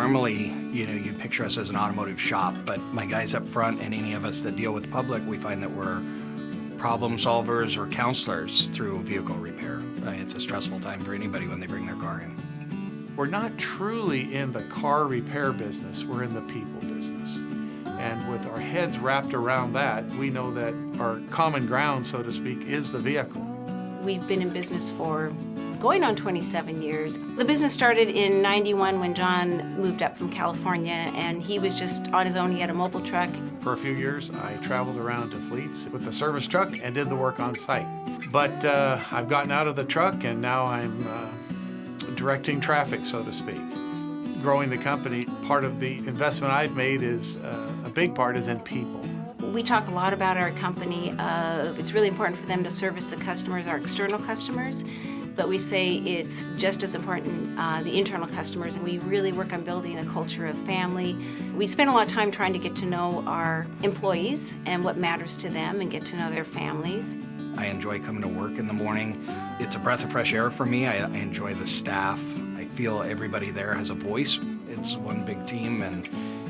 Normally, you picture us as an automotive shop, but my guys up front and any of us that deal with the public, we find that we're problem solvers or counselors through vehicle repair. It's a stressful time for anybody when they bring their car in. We're not truly in the car repair business, we're in the people business. And with our heads wrapped around that, we know that our common ground, so to speak, is the vehicle. We've been in business for going on 27 years. The business started in '91 when John moved up from California, and he was just on his own. He had a mobile truck. For a few years, I traveled around to fleets with the service truck and did the work on site. But I've gotten out of the truck, and now I'm directing traffic, so to speak. Growing the company, part of the investment I've made is, a big part is in people. We talk a lot about our company. It's really important for them to service the customers, our external customers, but we say it's just as important, the internal customers, and we really work on building a culture of family. We spend a lot of time trying to get to know our employees and what matters to them and get to know their families. I enjoy coming to work in the morning. It's a breath of fresh air for me. I enjoy the staff. I feel everybody there has a voice. It's one big team, and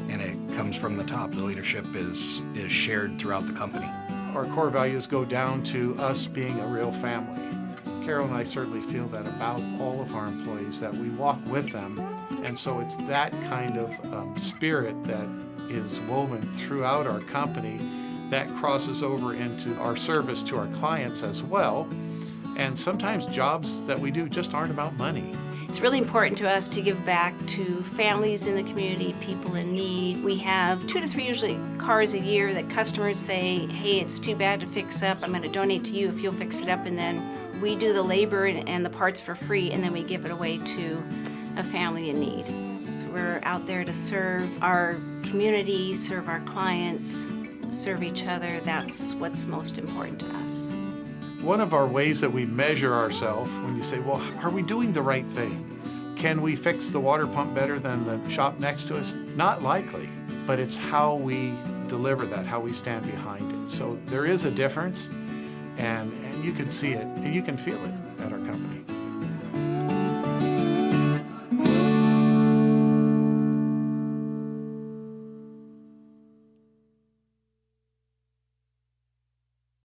it comes from the top. The leadership is shared throughout the company. Our core values go down to us being a real family. Carol and I certainly feel that about all of our employees, that we walk with them. And so it's that kind of spirit that is woven throughout our company that crosses over into our service to our clients as well. And sometimes jobs that we do just aren't about money. It's really important to us to give back to families in the community, people in need. We have 2 to 3 usually cars a year that customers say, hey, it's too bad to fix up. I'm going to donate to you if you'll fix it up. And then we do the labor and the parts for free, and then we give it away to a family in need. We're out there to serve our community, serve our clients, serve each other. That's what's most important to us. One of our ways that we measure ourselves, when you say, well, are we doing the right thing? Can we fix the water pump better than the shop next to us? Not likely, but it's how we deliver that, how we stand behind it. So there is a difference, and you can see it, and you can feel it at our company.